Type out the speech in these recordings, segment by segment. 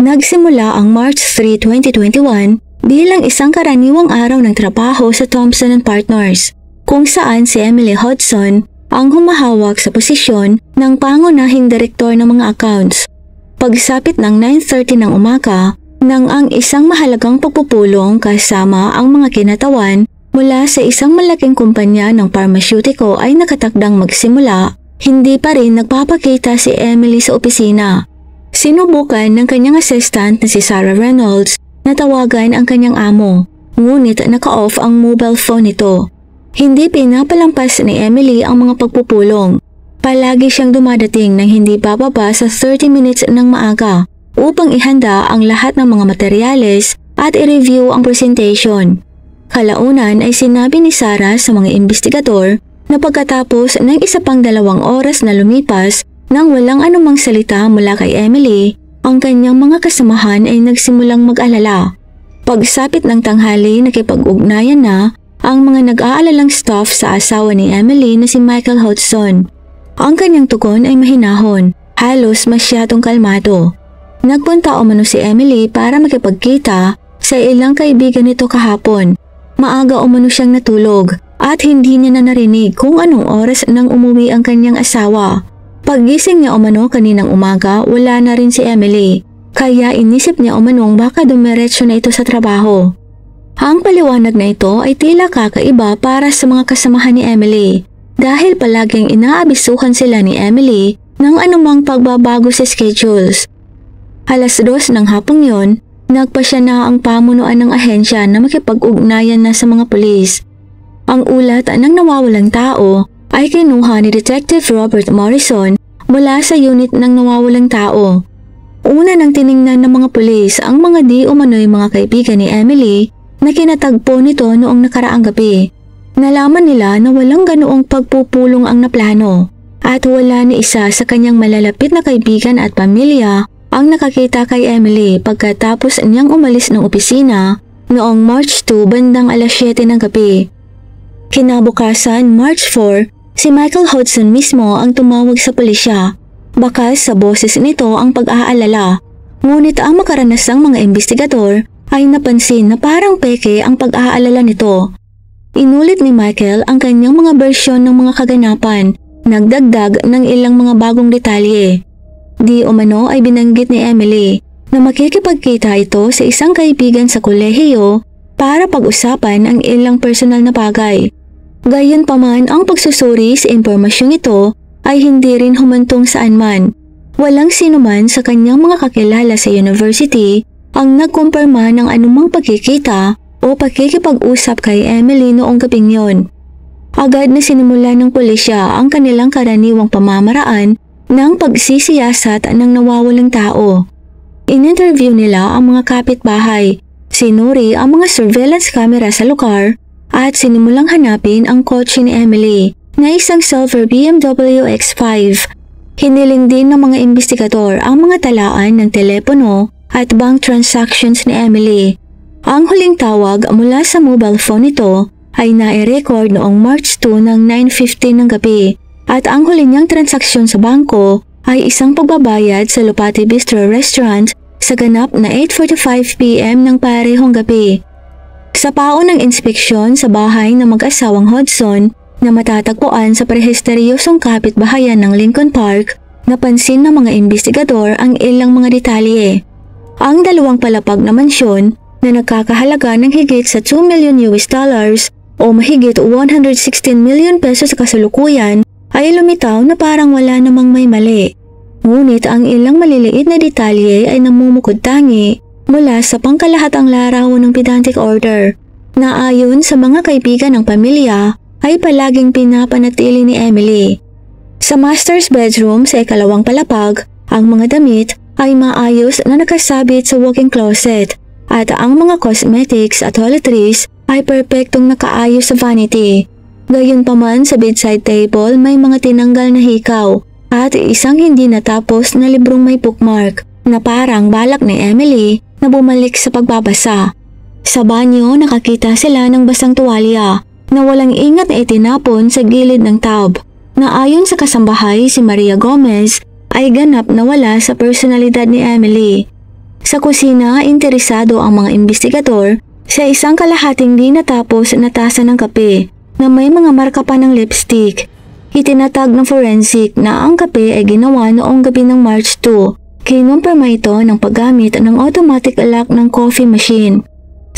Nagsimula ang March 3, 2021 bilang isang karaniwang araw ng trabaho sa Thompson & Partners, kung saan si Emily Hodson ang humahawak sa posisyon ng pangunahing direktor ng mga accounts. Pagsapit ng 9:30 ng umaga, nang ang isang mahalagang pagpupulong kasama ang mga kinatawan mula sa isang malaking kumpanya ng pharmaceutical ay nakatakdang magsimula, hindi pa rin nagpapakita si Emily sa opisina. Sinubukan ng kanyang assistant na si Sarah Reynolds na tawagan ang kanyang amo, ngunit naka-off ang mobile phone nito. Hindi pinapalampas ni Emily ang mga pagpupulong. Palagi siyang dumadating ng hindi bababa sa 30 minutes ng maaga upang ihanda ang lahat ng mga materyales at i-review ang presentation. Kalaunan ay sinabi ni Sarah sa mga investigador na pagkatapos ng isa pang 2 oras na lumipas nang walang anumang salita mula kay Emily, ang kanyang mga kasamahan ay nagsimulang mag-alala. Pagsapit ng tanghali, nakipag-ugnayan na ang mga nag-aalalang staff sa asawa ni Emily na si Michael Hodson. Ang kanyang tugon ay mahinahon, halos masyadong kalmado. Nagpunta umano si Emily para makipagkita sa ilang kaibigan nito kahapon. Maaga umano siyang natulog at hindi niya na narinig kung anong oras nang umuwi ang kanyang asawa. Paggising niya umano kaninang umaga, wala na rin si Emily, kaya inisip niya umanong baka dumiretso na ito sa trabaho. Ang paliwanag na ito ay tila kakaiba para sa mga kasamahan ni Emily dahil palaging inaabisuhan sila ni Emily ng anumang pagbabago sa schedules. 2:00 ng hapong yon, nagpasya na ang pamunuan ng ahensya na makipag-ugnayan na sa mga pulis. Ang ulat ng nawawalang tao ay kinuha ni Detective Robert Morrison mula sa unit ng nawawalang tao. Una nang tiningnan ng mga pulis ang mga di umano'y mga kaibigan ni Emily na kinatagpo nito noong nakaraang gabi. Nalaman nila na walang ganoong pagpupulong ang naplano at wala ni isa sa kanyang malalapit na kaibigan at pamilya ang nakakita kay Emily pagkatapos niyang umalis ng opisina noong March 2 bandang 7:00 ng gabi. Kinabukasan, March 4, si Michael Hodson mismo ang tumawag sa pulisya. Bakas sa boses nito ang pag-aalala, ngunit ang makaranasang mga investigador ay napansin na parang peke ang pag-aalala nito. Inulit ni Michael ang kanyang mga bersyon ng mga kaganapan, nagdagdag ng ilang mga bagong detalye. Di umano ay binanggit ni Emily na makikipagkita ito sa isang kaibigan sa kolehiyo para pag-usapan ang ilang personal na bagay. Gayunpaman, ang pagsusuri sa impormasyong ito ay hindi rin humantong saan man. Walang sinuman sa kanyang mga kakilala sa university ang nagkumpirma ng anumang pagkikita o pagkikipag-usap kay Emily noong gabing yon. Agad na sinimula ng pulisya ang kanilang karaniwang pamamaraan ng pagsisiyasat ng nawawalang tao. In-interview nila ang mga kapitbahay, sinuri ang mga surveillance camera sa lugar at sinimulang hanapin ang kotse ni Emily na isang silver BMW X5. Hiniling din ng mga investigador ang mga talaan ng telepono at bank transactions ni Emily. Ang huling tawag mula sa mobile phone nito ay nai-record noong March 2 ng 9:15 ng gabi at ang huli niyang transaksyon sa bangko ay isang pagbabayad sa Lupati Bistro Restaurant sa ganap na 8:45 PM ng parehong gabi. Sa paon ng inspeksyon sa bahay ng mag-asawang Hodson na matatagpuan sa prehesteryosong kapitbahayan ng Lincoln Park, napansin ng mga investigador ang ilang mga detalye. Ang 2 palapag na mansyon na nagkakahalaga ng higit sa $2 million o mahigit 116 million pesos sa kasalukuyan ay lumitaw na parang wala namang may mali. Ngunit ang ilang maliliit na detalye ay namumukod tangi mula sa pangkalahatang larawan ng pedantic order na ayon sa mga kaibigan ng pamilya ay palaging pinapanatili ni Emily. Sa master's bedroom sa 2 palapag, ang mga damit ay maayos na nakasabit sa walk-in closet at ang mga cosmetics at toiletries ay perpektong nakaayos sa vanity. Gayunpaman sa bedside table may mga tinanggal na hikaw at isang hindi natapos na librong may bookmark na parang balak ni Emily na bumalik sa pagbabasa. Sa banyo nakakita sila ng basang tuwalya na walang ingat na itinapon sa gilid ng tub na ayon sa kasambahay si Maria Gomez ay ganap na wala sa personalidad ni Emily. Sa kusina, interesado ang mga investigador sa isang kalahating di natapos na tasa ng kape na may mga marka pa ng lipstick. Itinatag ng forensic na ang kape ay ginawa noong gabi ng March 2. Kinumpirma ito ng paggamit ng automatic lock ng coffee machine.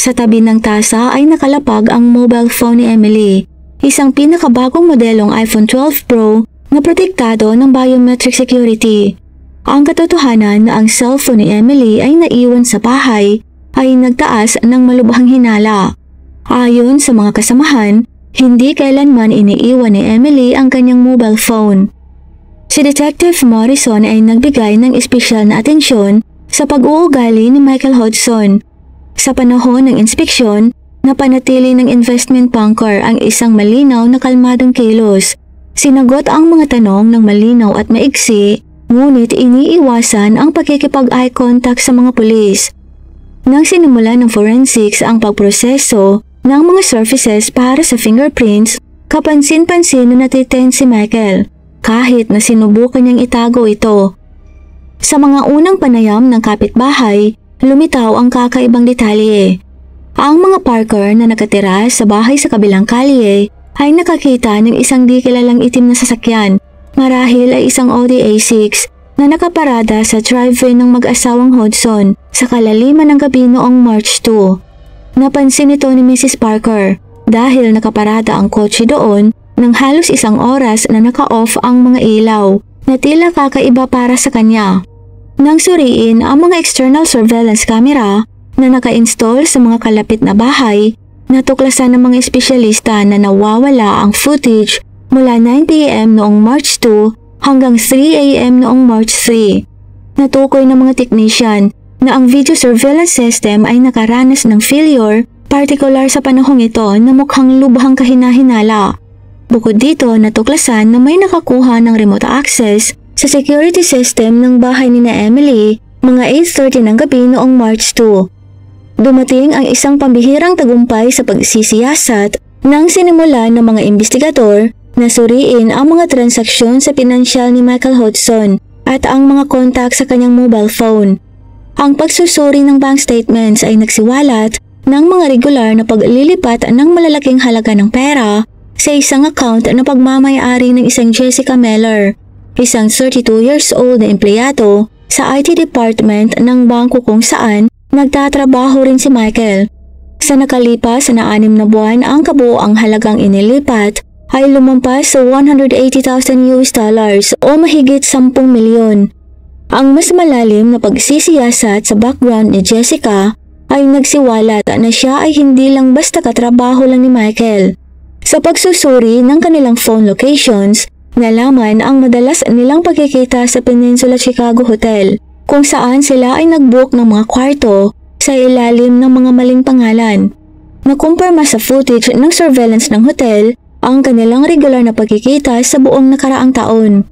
Sa tabi ng tasa ay nakalapag ang mobile phone ni Emily, isang pinakabagong modelong iPhone 12 Pro na protektado ng biometric security. Ang katotohanan na ang cellphone ni Emily ay naiwan sa bahay ay nagtaas ng malubhang hinala. Ayon sa mga kasamahan, hindi kailanman iniiwan ni Emily ang kanyang mobile phone. Si Detective Morrison ay nagbigay ng espesyal na atensyon sa pag-uugali ni Michael Hodgson. Sa panahon ng inspeksyon, napanatili ng investment banker ang isang malinaw na kalmadong kilos. Sinagot ang mga tanong ng malinaw at maigsi, ngunit iniiwasan ang pagkikipag-eye contact sa mga pulis. Nang sinimula ng forensics ang pagproseso ng mga surfaces para sa fingerprints, kapansin-pansin na natiten si Michael, kahit na sinubukan niyang itago ito. Sa mga unang panayam ng kapitbahay, lumitaw ang kakaibang detalye. Ang mga Parker na nakatira sa bahay sa kabilang kalye ay nakakita ng isang di kilalang itim na sasakyan. Marahil ay isang Audi A6 na nakaparada sa driveway ng mag-asawang Hodgson sa kalaliman ng gabi noong March 2. Napansin ito ni Mrs. Parker dahil nakaparada ang kotse doon ng halos isang oras na naka-off ang mga ilaw na tila kakaiba para sa kanya. Nang suriin ang mga external surveillance camera na naka-install sa mga kalapit na bahay, natuklasan ng mga espesyalista na nawawala ang footage mula 9 p.m. noong March 2 hanggang 3 a.m. noong March 3. Natukoy ng mga technician na ang video surveillance system ay nakaranas ng failure, partikular sa panahong ito na mukhang lubhang kahina-hinala. Bukod dito, natuklasan na may nakakuha ng remote access sa security system ng bahay ni na Emily mga 8:30 ng gabi noong March 2. Dumating ang isang pambihirang tagumpay sa pagsisiyasat nang sinimula ng mga investigador na suriin ang mga transaksyon sa pinansyal ni Michael Hodgson at ang mga kontak sa kanyang mobile phone. Ang pagsusuri ng bank statements ay nagsiwalat ng mga regular na paglilipat ng malalaking halaga ng pera sa isang account na pagmamay-ari ng isang Jessica Meller, isang 32 years old na empleyado sa IT department ng bangko kung saan nagtatrabaho rin si Michael. Sa nakalipas na 6 na buwan, ang kabuoang halagang inilipat ay lumampas sa $180,000 o mahigit 10 milyon. Ang mas malalim na pagsisiyasat sa background ni Jessica ay nagsiwalat na siya ay hindi lang basta katrabaho lang ni Michael. Sa pagsusuri ng kanilang phone locations, nalaman ang madalas nilang pagkikita sa Peninsula Chicago Hotel, kung saan sila ay nag-book ng mga kwarto sa ilalim ng mga maling pangalan. Nakumpirma sa footage ng surveillance ng hotel ang kanilang regular na pagkikita sa buong nakaraang taon.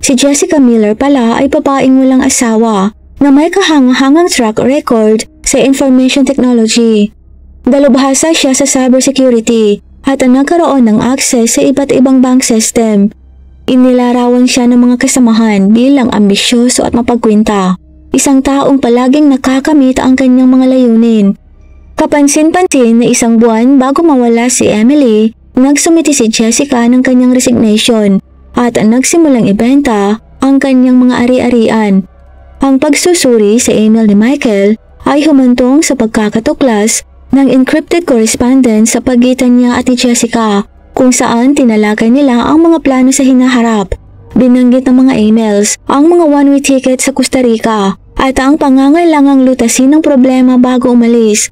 Si Jessica Miller pala ay babaeng walang asawa na may kahangahangang track record sa information technology. Dalubhasa siya sa cybersecurity at nagkaroon ng access sa iba't ibang bank system. Inilarawan siya ng mga kasamahan bilang ambisyoso at mapagkwenta, isang taong palaging nakakamit ang kanyang mga layunin. Kapansin-pansin na isang buwan bago mawala si Emily, nagsumiti si Jessica ng kanyang resignation at nagsimulang ibenta ang kanyang mga ari-arian. Ang pagsusuri sa email ni Michael ay humantong sa pagkakatuklas ng encrypted correspondence sa pagitan niya at ni Jessica, kung saan tinalakay nila ang mga plano sa hinaharap. Binanggit ng mga emails ang mga one-way ticket sa Costa Rica at ang pangangailangang lutasin ng problema bago umalis.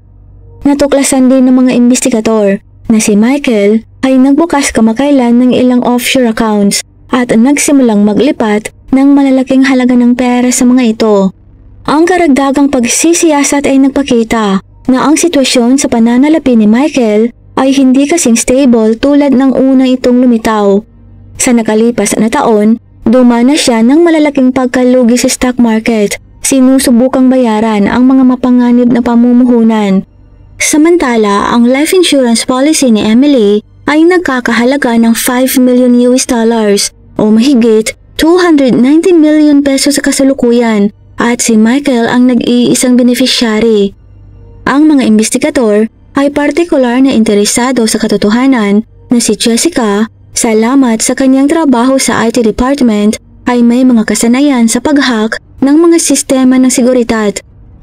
Natuklasan din ng mga investigador na si Michael ay nagbukas kamakailan ng ilang offshore accounts at nagsimulang maglipat ng malalaking halaga ng pera sa mga ito. Ang karagdagang pagsisiyasat ay nagpakita na ang sitwasyon sa pananalapi ni Michael ay hindi kasing stable tulad ng una itong lumitaw. Sa nakalipas na taon, dumana siya ng malalaking pagkalugi sa stock market, sinusubukang bayaran ang mga mapanganib na pamumuhunan. Samantala, ang life insurance policy ni Emily ay nagkakahalaga ng $5 million o mahigit 290 million pesos sa kasalukuyan at si Michael ang nag-iisang beneficiary. Ang mga investigador ay partikular na interesado sa katotohanan na si Jessica, salamat sa kanyang trabaho sa IT department, ay may mga kasanayan sa pag-hack ng mga sistema ng seguridad.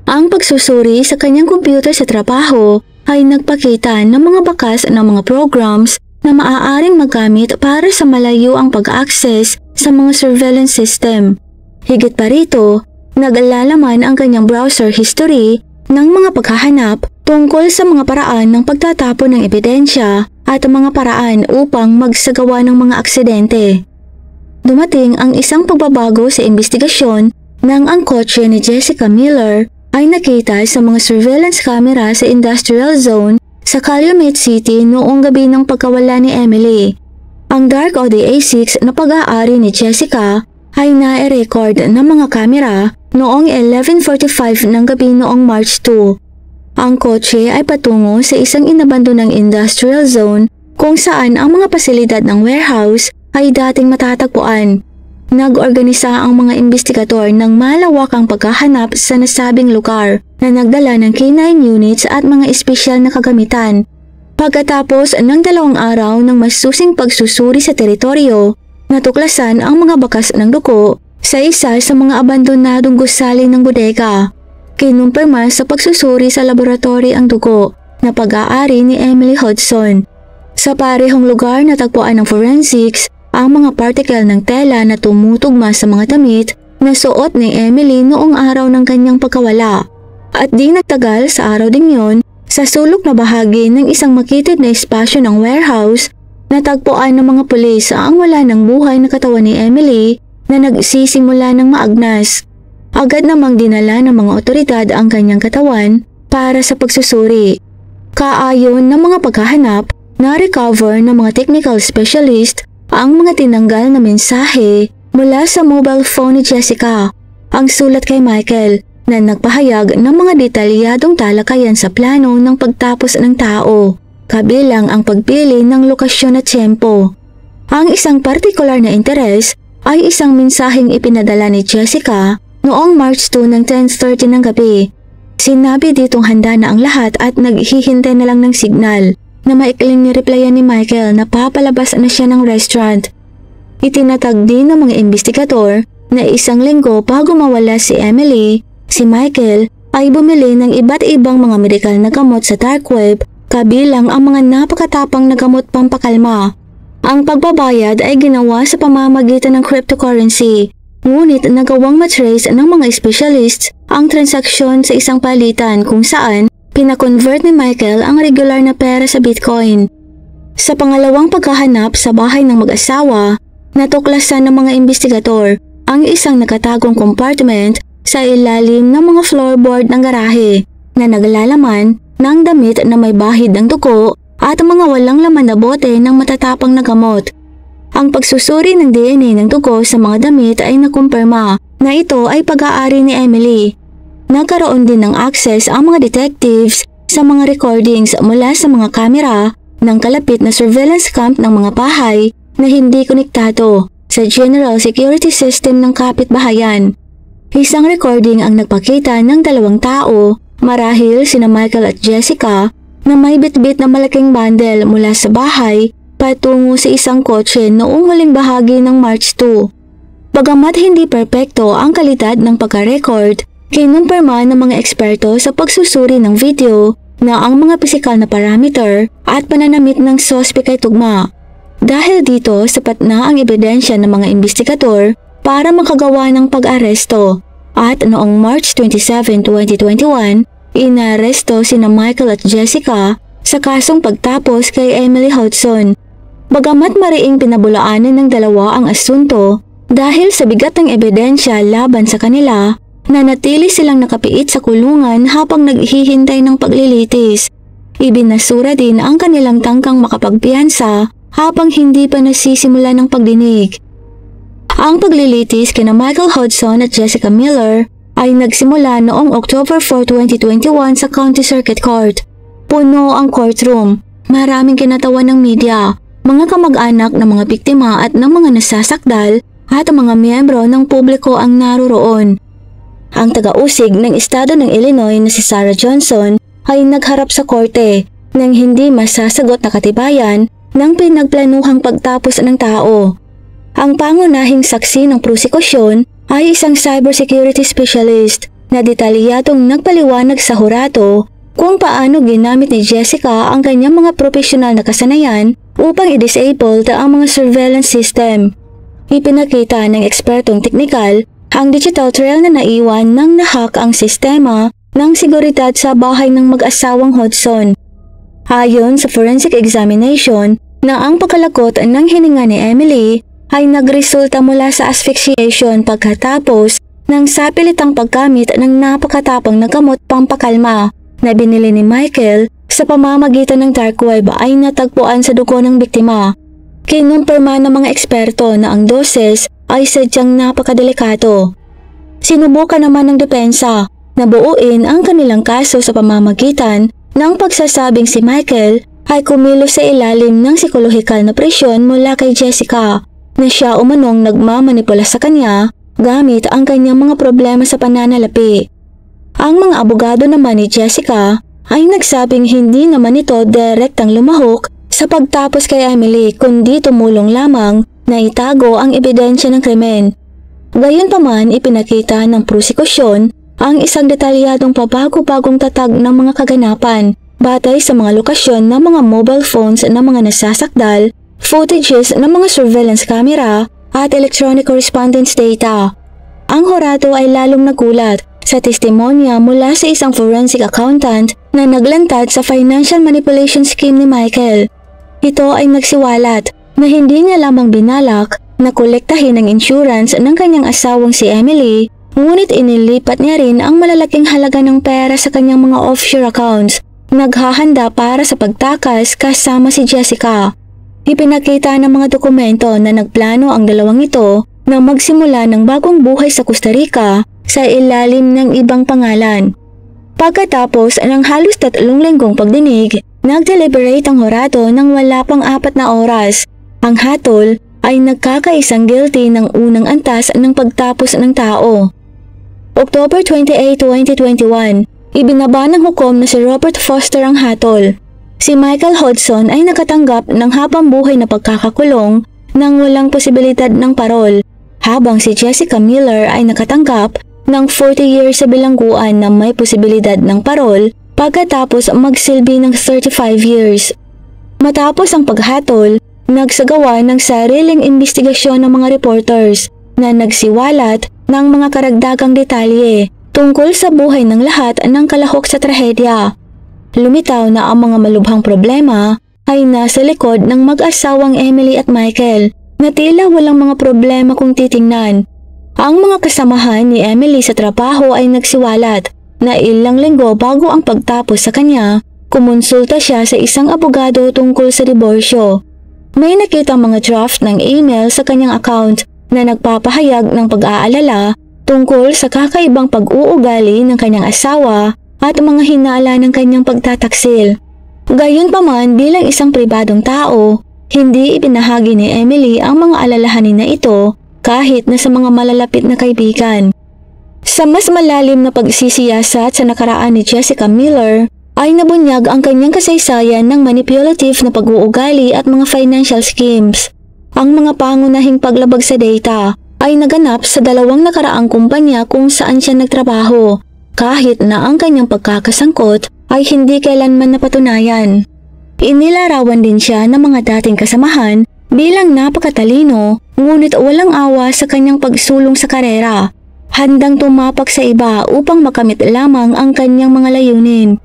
Ang pagsusuri sa kanyang computer sa trabaho ay nagpakita ng mga bakas ng mga programs na maaaring magamit para sa malayo ang pag-access sa mga surveillance system. Higit pa rito, nag-alalaman ang kanyang browser history ng mga paghahanap tungkol sa mga paraan ng pagtatapon ng ebidensya at mga paraan upang magsagawa ng mga aksidente. Dumating ang isang pagbabago sa investigasyon nang ang kotse ni Jessica Miller ay nakita sa mga surveillance camera sa industrial zone sa Calumet City noong gabi ng pagkawala ni Emily. Ang dark Audi A6 na pag-aari ni Jessica ay na-record ng mga kamera noong 11:45 ng gabi noong March 2. Ang kotse ay patungo sa isang inabandonang industrial zone kung saan ang mga pasilidad ng warehouse ay dating matatagpuan. Nag-organisa ang mga investigador ng malawakang paghahanap sa nasabing lugar na nagdala ng K9 units at mga espesyal na kagamitan. Pagkatapos ng 2 araw ng masusing pagsusuri sa teritoryo, natuklasan ang mga bakas ng dugo sa isa sa mga abandonadong gusali ng bodega. Kinumpirma sa pagsusuri sa laboratory ang dugo na pag-aari ni Emily Hodson. Sa parehong lugar natagpuan ng forensics ang mga particle ng tela na tumutugma sa mga damit na suot ni Emily noong araw ng kanyang pagkawala. At di nagtagal sa araw ding yon, sa sulok na bahagi ng isang makitid na espasyo ng warehouse, natagpuan ng mga pulis ang wala ng buhay na katawan ni Emily na nagsisimula ng maagnas. Agad namang dinala ng mga otoridad ang kanyang katawan para sa pagsusuri. Kaayon ng mga paghahanap, na-recover ng mga technical specialist ang mga tinanggal na mensahe mula sa mobile phone ni Jessica, ang sulat kay Michael na nagpahayag ng mga detalyadong talakayan sa plano ng pagtapos ng tao, kabilang ang pagpili ng lokasyon at tiyempo. Ang isang partikular na interes ay isang mensaheng ipinadala ni Jessica noong March 2 ng 10:30 ng gabi. Sinabi ditong handa na ang lahat at naghihintay na lang ng signal na maikling nireplyan ni Michael na papalabas na siya ng restaurant. Itinatag din ng mga investigador na 1 linggo bago mawala si Emily, si Michael ay bumili ng iba't ibang mga medikal na gamot sa dark web, kabilang ang mga napakatapang na gamot pampakalma. Ang pagbabayad ay ginawa sa pamamagitan ng cryptocurrency, ngunit nagawang matrace ng mga specialists ang transaksyon sa isang palitan kung saan pinakonvert ni Michael ang regular na pera sa Bitcoin. Sa pangalawang paghahanap sa bahay ng mag-asawa, natuklasan ng mga investigador ang isang nakatagong compartment sa ilalim ng mga floorboard ng garahe na naglalaman ng damit na may bahid ng dugo at mga walang laman na bote ng matatapang na gamot. Ang pagsusuri ng DNA ng dugo sa mga damit ay nakumpirma na ito ay pag-aari ni Emily. Nagkaroon din ng access ang mga detectives sa mga recordings mula sa mga kamera ng kalapit na surveillance camp ng mga bahay na hindi konektado sa general security system ng kapitbahayan. Isang recording ang nagpakita ng 2 tao, marahil sina Michael at Jessica, na may bitbit na malaking bundle mula sa bahay patungo sa isang kotse noong huling bahagi ng March 2. Bagamat hindi perpekto ang kalidad ng pagka-record, kinumpirma ng mga eksperto sa pagsusuri ng video na ang mga pisikal na parameter at pananamit ng suspect ay tugma. Dahil dito, sapat na ang ebidensya ng mga investigador para makagawa ng pag-aresto. At noong March 27, 2021, inaresto sina Michael at Jessica sa kasong pagtapos kay Emily Hodson. Bagamat mariing pinabulaanan ng dalawa ang asunto, dahil sa bigat ng ebidensya laban sa kanila, nanatili silang nakapiit sa kulungan habang naghihintay ng paglilitis. Ibinasura din ang kanilang tangkang makapagpiyansa habang hindi pa nasisimula ng pagdinig. Ang paglilitis kina Michael Hodson at Jessica Miller ay nagsimula noong October 4, 2021 sa County Circuit Court. Puno ang courtroom, maraming kinatawan ng media, mga kamag-anak ng mga biktima at ng mga nasasakdal at mga miyembro ng publiko ang naroroon. Ang taga-usig ng estado ng Illinois na si Sarah Johnson ay nagharap sa korte ng hindi masasagot na katibayan ng pinagplanuhang pagtapos ng tao. Ang pangunahing saksi ng prosekusyon ay isang cybersecurity specialist na detalyadong nagpaliwanag sa hurado kung paano ginamit ni Jessica ang kanyang mga profesional na kasanayan upang i-disable ang mga surveillance system. Ipinakita ng ekspertong teknikal ang digital trail na naiwan nang nahack ang sistema ng seguridad sa bahay ng mag-asawang Hodgson. Ayon sa forensic examination na ang pagkalakot ng hininga ni Emily ay nagresulta mula sa asphyxiation pagkatapos ng sapilitang paggamit ng napakatapang na gamot pampakalma na binili ni Michael sa pamamagitan ng dark web ay natagpuan sa dugo ng biktima. Kinumpirma ng mga eksperto na ang doses ay sadyang napakadelikado. Sinubukan naman ng depensa na buuin ang kanilang kaso sa pamamagitan ng pagsasabing si Michael ay kumilos sa ilalim ng psikolohikal na presyon mula kay Jessica na siya umanong nagmamanipula sa kanya gamit ang kanyang mga problema sa pananalapi. Ang mga abogado naman ni Jessica ay nagsabing hindi naman ito direktang lumahok sa pagtapos kay Emily kundi tumulong lamang na itago ang ebidensya ng krimen. Gayunpaman, ipinakita ng prosekusyon ang isang detalyadong pabago-bagong tatag ng mga kaganapan batay sa mga lokasyon ng mga mobile phones ng mga nasasakdal, footages ng mga surveillance camera at electronic correspondence data. Ang hurado ay lalong nagulat sa testimonya mula sa isang forensic accountant na naglantad sa financial manipulation scheme ni Michael. Ito ay nagsiwalat na hindi niya lamang binalak na kolektahin ang insurance ng kanyang asawang si Emily, ngunit inilipat niya rin ang malalaking halaga ng pera sa kanyang mga offshore accounts, naghahanda para sa pagtakas kasama si Jessica. Ipinakita ng mga dokumento na nagplano ang dalawang ito na magsimula ng bagong buhay sa Costa Rica sa ilalim ng ibang pangalan. Pagkatapos ng halos 3 linggong pagdinig, nag-deliberate ang hurado ng wala pang 4 na oras. Ang hatol ay nagkakaisang guilty ng unang antas ng pagtapos ng tao. October 28, 2021, ibinaba ng hukom na si Robert Foster ang hatol. Si Michael Hodgson ay nakatanggap ng habang-buhay na pagkakakulong nang walang posibilidad ng parol, habang si Jessica Miller ay nakatanggap ng 40 years sa bilangguan na may posibilidad ng parol pagkatapos magsilbi ng 35 years. Matapos ang paghatol, nagsagawa ng sariling investigasyon ng mga reporters na nagsiwalat ng mga karagdagang detalye tungkol sa buhay ng lahat ng kalahok sa trahedya. Lumitaw na ang mga malubhang problema ay nasa likod ng mag-asawang Emily at Michael na tila walang mga problema kung titingnan. Ang mga kasamahan ni Emily sa trabaho ay nagsiwalat na ilang linggo bago ang pagtapos sa kanya, kumonsulta siya sa isang abogado tungkol sa diborsyo. May nakitang mga draft ng email sa kanyang account na nagpapahayag ng pag-aalala tungkol sa kakaibang pag-uugali ng kanyang asawa at mga hinala ng kanyang pagtataksil. Gayunpaman, bilang isang pribadong tao, hindi ibinahagi ni Emily ang mga alalahanin na ito kahit na sa mga malalapit na kaibigan. Sa mas malalim na pagsisiyasat sa nakaraan ni Jessica Miller, ay nabunyag ang kanyang kasaysayan ng manipulative na pag-uugali at mga financial schemes. Ang mga pangunahing paglabag sa data ay naganap sa 2 nakaraang kumpanya kung saan siya nagtrabaho, kahit na ang kanyang pagkakasangkot ay hindi kailanman napatunayan. Inilarawan din siya ng mga dating kasamahan bilang napakatalino, ngunit walang awa sa kanyang pagsulong sa karera, handang tumapak sa iba upang makamit lamang ang kanyang mga layunin.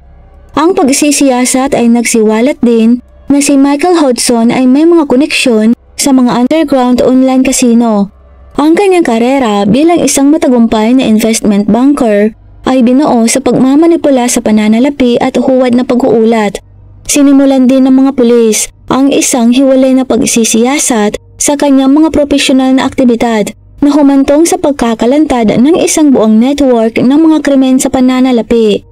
Ang pagsisiyasat ay nagsiwalat din na si Michael Hodgson ay may mga koneksyon sa mga underground online casino. Ang kanyang karera bilang isang matagumpay na investment banker ay binuo sa pagmamanipula sa pananalapi at huwad na pag-uulat. Sinimulan din ng mga pulis ang isang hiwalay na pagsisiyasat sa kanyang mga profesional na aktibidad na humantong sa pagkakalantad ng isang buong network ng mga krimen sa pananalapi.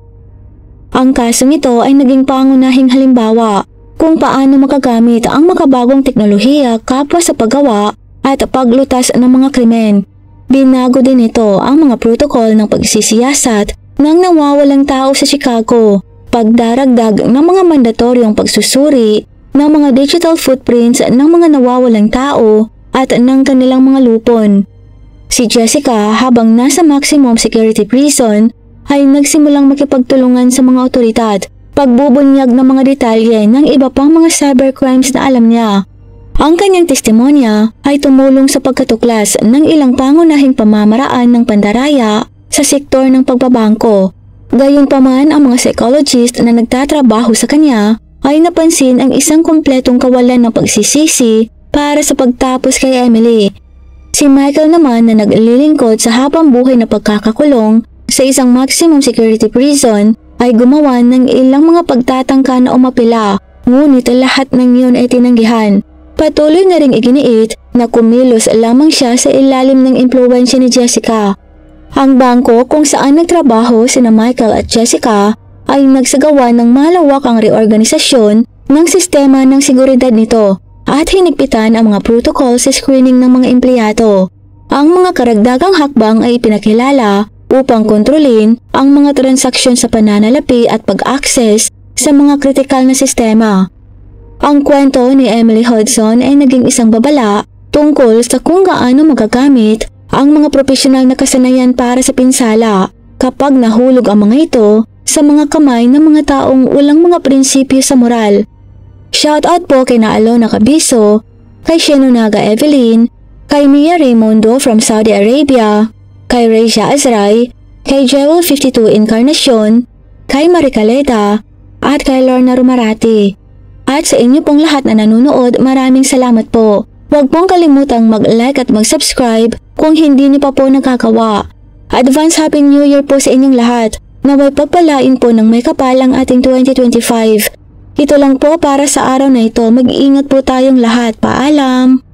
Ang kasong ito ay naging pangunahing halimbawa kung paano makagamit ang makabagong teknolohiya kapwa sa paggawa at paglutas ng mga krimen. Binago din ito ang mga protocol ng pagsisiyasat ng nawawalang tao sa Chicago, pagdaragdag ng mga mandatoryong pagsusuri ng mga digital footprints ng mga nawawalang tao at ng kanilang mga lupon. Si Jessica, habang nasa maximum security prison, ay nagsimulang makipagtulungan sa mga otoridad, pagbubunyag ng mga detalye ng iba pang mga cybercrimes na alam niya. Ang kanyang testimonya ay tumulong sa pagkatuklas ng ilang pangunahing pamamaraan ng pandaraya sa sektor ng pagbabangko. Gayunpaman, ang mga psychologist na nagtatrabaho sa kanya ay napansin ang isang kumpletong kawalan ng pagsisisi para sa pagtapos kay Emily. Si Michael naman na naglilingkod sa habang-buhay na pagkakakulong sa isang maximum security prison ay gumawa ng ilang mga pagtatangka na umapila, ngunit lahat ng iyon ay tinanggihan. Patuloy na ring iginiit na kumilos lamang siya sa ilalim ng impluwensya ni Jessica. Ang bangko kung saan nagtrabaho sina Michael at Jessica ay nagsagawa ng malawakang reorganisasyon ng sistema ng seguridad nito at hinigpitan ang mga protocol sa screening ng mga empleyado. Ang mga karagdagang hakbang ay ipinakilala upang kontrolin ang mga transaksyon sa pananalapi at pag-access sa mga kritikal na sistema. Ang kwento ni Emily Hudson ay naging isang babala tungkol sa kung gaano magagamit ang mga profesional na kasanayan para sa pinsala kapag nahulog ang mga ito sa mga kamay ng mga taong walang mga prinsipyo sa moral. Shoutout po kay Alona Cabiso, kay Shenonaga Evelyn, kay Mia Raimundo from Saudi Arabia, kay Reisha Azray, kay Jewel 52 Encarnacion, kay Maricaleta, at kay Lorna Rumarati. At sa inyo pong lahat na nanonood, maraming salamat po. Huwag pong kalimutang mag-like at mag-subscribe kung hindi niyo pa po nagkakawa. Advance Happy New Year po sa inyong lahat. Naway pagpalain po ng may kapal ang ating 2025. Ito lang po para sa araw na ito. Mag-iingat po tayong lahat. Paalam!